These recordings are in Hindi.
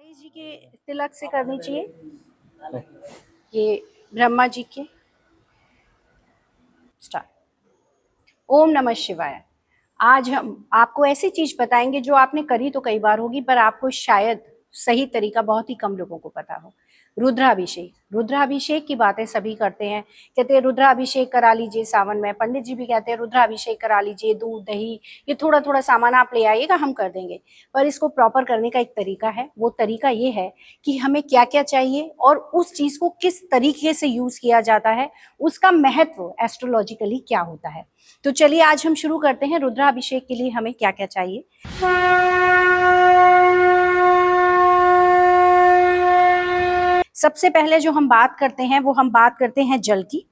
गणेश जी के तिलक से करनी चाहिए। ये ब्रह्मा जी के स्टार्ट। ओम नमः शिवाय। आज हम आपको ऐसी चीज बताएंगे जो आपने करी तो कई बार होगी, पर आपको शायद सही तरीका बहुत ही कम लोगों को पता हो। रुद्राभिषेक। रुद्राभिषेक की बातें सभी करते हैं, कहते हैं रुद्राभिषेक करा लीजिए सावन में। पंडित जी भी कहते हैं रुद्राभिषेक करा लीजिए, दूध दही ये थोड़ा थोड़ा सामान आप ले आइएगा, हम कर देंगे। पर इसको प्रॉपर करने का एक तरीका है। वो तरीका ये है कि हमें क्या क्या चाहिए और उस चीज को किस तरीके से यूज किया जाता है, उसका महत्व एस्ट्रोलॉजिकली क्या होता है। तो चलिए आज हम शुरू करते हैं। रुद्राभिषेक के लिए हमें क्या क्या चाहिए। सबसे पहले जो हम बात करते हैं वो हम बात करते हैं जल की।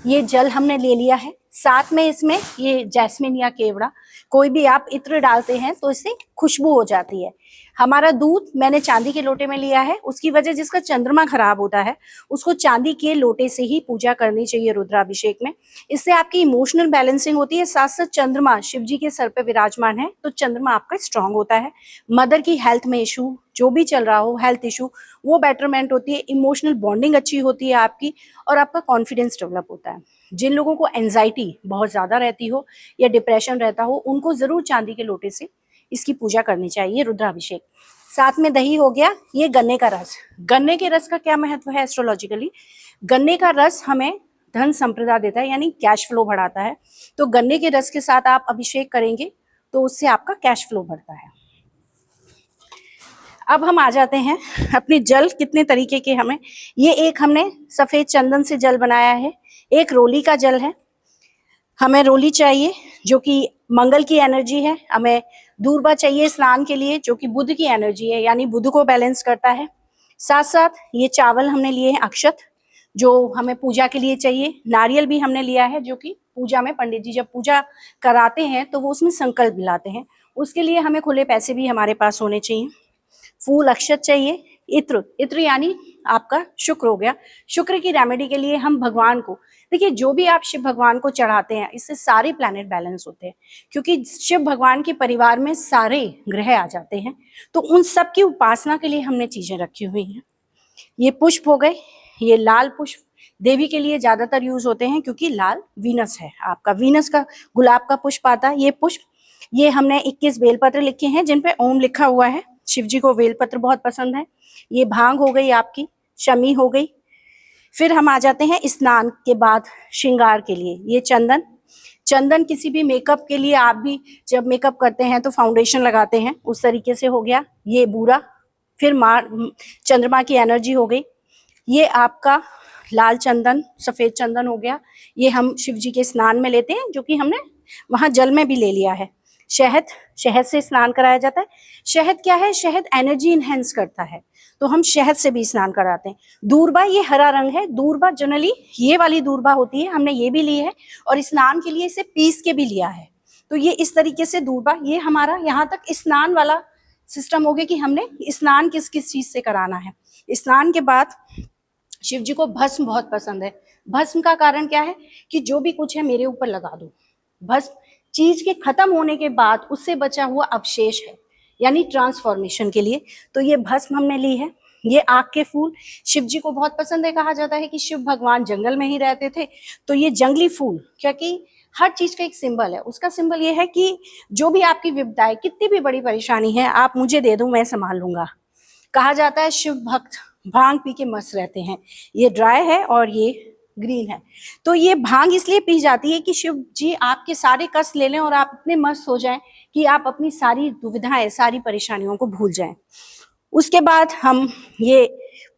ये जल हमने ले लिया है, साथ में इसमें ये जैस्मिन या केवड़ा, कोई भी आप इत्र डालते हैं तो इससे खुशबू हो जाती है। हमारा दूध मैंने चांदी के लोटे में लिया है, उसकी वजह जिसका चंद्रमा खराब होता है उसको चांदी के लोटे से ही पूजा करनी चाहिए रुद्राभिषेक में। इससे आपकी इमोशनल बैलेंसिंग होती है, साथ साथ चंद्रमा शिव जी के सर पे विराजमान है तो चंद्रमा आपका स्ट्रांग होता है। मदर की हेल्थ में इशू जो भी चल रहा हो, हेल्थ इशू, वो बेटरमेंट होती है, इमोशनल बॉन्डिंग अच्छी होती है आपकी, और आपका कॉन्फिडेंस डेवलप होता है। जिन लोगों को एंजाइटी बहुत ज्यादा रहती हो या डिप्रेशन रहता हो, उनको जरूर चांदी के लोटे से इसकी पूजा करनी चाहिए रुद्राभिषेक। साथ में दही हो गया। ये गन्ने का रस। गन्ने के रस का क्या महत्व है एस्ट्रोलॉजिकली? गन्ने का रस हमें धन संप्रदा देता है, यानी कैश फ्लो बढ़ाता है। तो गन्ने के रस के साथ आप अभिषेक करेंगे तो उससे आपका कैश फ्लो बढ़ता है। अब हम आ जाते हैं अपने जल कितने तरीके के हमें। ये एक हमने सफेद चंदन से जल बनाया है, एक रोली का जल है। हमें रोली चाहिए जो कि मंगल की एनर्जी है। हमें दूर्वा चाहिए स्नान के लिए जो कि बुध की एनर्जी है, यानी बुध को बैलेंस करता है। साथ साथ ये चावल हमने लिए हैं अक्षत, जो हमें पूजा के लिए चाहिए। नारियल भी हमने लिया है जो कि पूजा में पंडित जी जब पूजा कराते हैं तो वो उसमें संकल्प दिलाते हैं, उसके लिए हमें खुले पैसे भी हमारे पास होने चाहिए। फूल अक्षत चाहिए। इत्र, इत्र यानी आपका शुक्र हो गया। शुक्र की रेमेडी के लिए हम भगवान को, देखिए जो भी आप शिव भगवान को चढ़ाते हैं इससे सारे प्लैनेट बैलेंस होते हैं, क्योंकि शिव भगवान के परिवार में सारे ग्रह आ जाते हैं। तो उन सब की उपासना के लिए हमने चीजें रखी हुई हैं। ये पुष्प हो गए। ये लाल पुष्प देवी के लिए ज्यादातर यूज होते हैं क्योंकि लाल वीनस है, आपका वीनस का गुलाब का पुष्प आता है। ये पुष्प, ये हमने 21 बेलपत्र लिखे हैं जिन पे ओम लिखा हुआ है। शिव जी को बेलपत्र बहुत पसंद है। ये भांग हो गई आपकी, शमी हो गई। फिर हम आ जाते हैं स्नान के बाद श्रृंगार के लिए। ये चंदन, चंदन किसी भी मेकअप के लिए, आप भी जब मेकअप करते हैं तो फाउंडेशन लगाते हैं, उस तरीके से हो गया। ये बूरा, फिर चंद्रमा की एनर्जी हो गई। ये आपका लाल चंदन, सफेद चंदन हो गया। ये हम शिव जी के स्नान में लेते हैं जो कि हमने वहां जल में भी ले लिया है। शहद, शहद से स्नान कराया जाता है। शहद क्या है? शहद एनर्जी इनहेंस करता है तो हम शहद से भी स्नान कराते हैं। दूर्वा, ये हरा रंग है। दूर्वा जनरली ये वाली दूर्वा होती है, हमने ये भी ली है और स्नान के लिए इसे पीस के भी लिया है। तो ये इस तरीके से दूर्वा, ये हमारा यहाँ तक स्नान वाला सिस्टम हो गया कि हमने स्नान किस किस चीज से कराना है। स्नान के बाद शिव जी को भस्म बहुत पसंद है। भस्म का कारण क्या है कि जो भी कुछ है मेरे ऊपर लगा दो। भस्म चीज के खत्म होने के बाद उससे बचा हुआ अवशेष है, यानी ट्रांसफॉर्मेशन के लिए। तो ये भस्म हमने ली है। ये आग के फूल शिव जी को बहुत पसंद है। कहा जाता है कि शिव भगवान जंगल में ही रहते थे, तो ये जंगली फूल, क्योंकि हर चीज का एक सिंबल है। उसका सिंबल ये है कि जो भी आपकी विपदाएं, कितनी भी बड़ी परेशानी है, आप मुझे दे दो, मैं संभाल लूंगा। कहा जाता है शिव भक्त भांग पी के मस्त रहते हैं। ये ड्राई है और ये ग्रीन है। तो ये भांग इसलिए पी जाती है कि शिव जी आपके सारे कष्ट ले लें और आप इतने मस्त हो जाएं कि आप अपनी सारी दुविधाएं, सारी परेशानियों को भूल जाएं। उसके बाद हम ये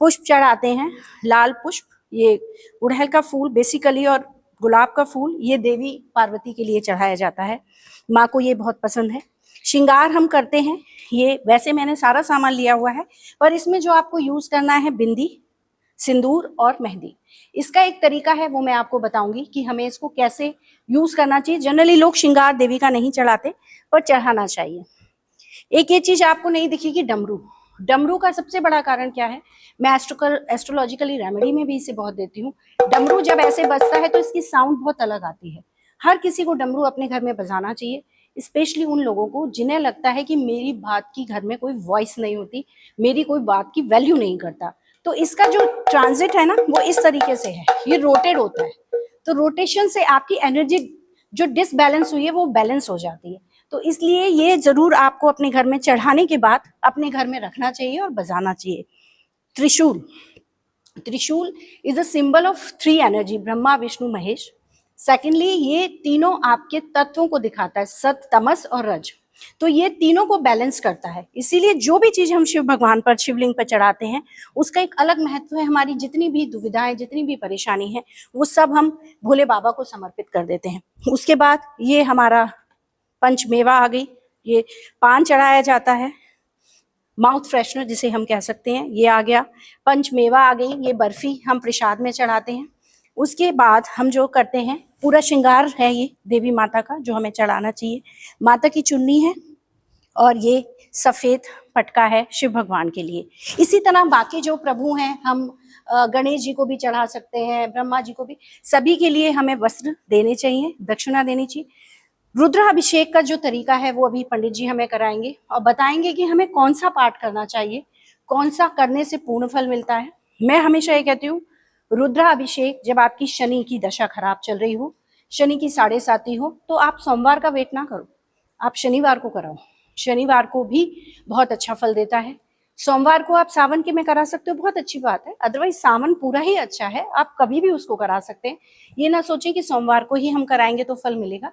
पुष्प चढ़ाते हैं। लाल पुष्प, ये गुड़हल का फूल बेसिकली, और गुलाब का फूल ये देवी पार्वती के लिए चढ़ाया जाता है। माँ को ये बहुत पसंद है। श्रृंगार हम करते हैं। ये वैसे मैंने सारा सामान लिया हुआ है, पर इसमें जो आपको यूज करना है बिंदी, सिंदूर और मेहंदी। इसका एक तरीका है, वो मैं आपको बताऊंगी कि हमें इसको कैसे यूज करना चाहिए। जनरली लोग श्रृंगार देवी का नहीं चढ़ाते, पर चढ़ाना चाहिए। एक ये चीज आपको नहीं दिखेगी, डमरू। डमरू का सबसे बड़ा कारण क्या है? मैं एस्ट्रोलॉजिकली रेमेडी में भी इसे बहुत देती हूँ। डमरू जब ऐसे बजता है तो इसकी साउंड बहुत अलग आती है। हर किसी को डमरू अपने घर में बजाना चाहिए। स्पेशली उन लोगों को जिन्हें लगता है कि मेरी बात की घर में कोई वॉइस नहीं होती, मेरी कोई बात की वैल्यू नहीं करता। तो इसका जो ट्रांजिट है ना वो इस तरीके से है, ये रोटेट होता है। तो रोटेशन से आपकी एनर्जी जो डिसबैलेंस हुई है वो बैलेंस हो जाती है। तो इसलिए ये जरूर आपको अपने घर में चढ़ाने के बाद अपने घर में रखना चाहिए और बजाना चाहिए। त्रिशूल, त्रिशूल is a symbol of 3 energy, Brahma Vishnu Mahesh. Secondly ये तीनों आपके तत्वों को दिखाता है, सत तमस और रज। तो ये तीनों को बैलेंस करता है, इसीलिए जो भी चीज हम शिव भगवान पर, शिवलिंग पर चढ़ाते हैं उसका एक अलग महत्व है। हमारी जितनी भी दुविधाएं, जितनी भी परेशानी है, वो सब हम भोले बाबा को समर्पित कर देते हैं। उसके बाद ये हमारा पंचमेवा आ गई, ये पान चढ़ाया जाता है, माउथ फ्रेशनर जिसे हम कह सकते हैं, ये आ गया। पंचमेवा आ गई, ये बर्फी हम प्रसाद में चढ़ाते हैं। उसके बाद हम जो करते हैं, पूरा श्रृंगार है ये देवी माता का जो हमें चढ़ाना चाहिए। माता की चुन्नी है और ये सफेद पटका है शिव भगवान के लिए। इसी तरह बाकी जो प्रभु हैं, हम गणेश जी को भी चढ़ा सकते हैं, ब्रह्मा जी को भी, सभी के लिए हमें वस्त्र देने चाहिए, दक्षिणा देनी चाहिए। रुद्राभिषेक का जो तरीका है वो अभी पंडित जी हमें कराएंगे और बताएंगे कि हमें कौन सा पाठ करना चाहिए, कौन सा करने से पूर्ण फल मिलता है। मैं हमेशा ये कहती हूँ, रुद्राभिषेक जब आपकी शनि की दशा खराब चल रही हो, शनि की 7.5 हो, तो आप सोमवार का वेट ना करो, आप शनिवार को कराओ। शनिवार को भी बहुत अच्छा फल देता है। सोमवार को आप सावन के में करा सकते हो, बहुत अच्छी बात है। अदरवाइज सावन पूरा ही अच्छा है, आप कभी भी उसको करा सकते हैं। ये ना सोचें कि सोमवार को ही हम कराएंगे तो फल मिलेगा,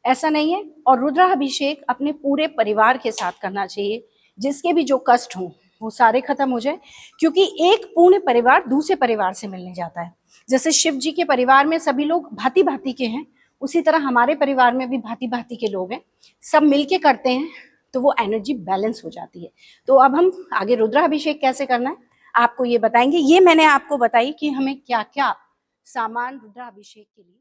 ऐसा नहीं है। और रुद्राभिषेक अपने पूरे परिवार के साथ करना चाहिए, जिसके भी जो कष्ट हों वो सारे खत्म हो जाए, क्योंकि एक पूर्ण परिवार दूसरे परिवार से मिलने जाता है। जैसे शिव जी के परिवार में सभी लोग भांति भांति के हैं, उसी तरह हमारे परिवार में भी भांति भांति के लोग हैं, सब मिलके करते हैं तो वो एनर्जी बैलेंस हो जाती है। तो अब हम आगे रुद्राभिषेक कैसे करना है आपको ये बताएंगे। ये मैंने आपको बताई कि हमें क्या क्या सामान रुद्राभिषेक के लिए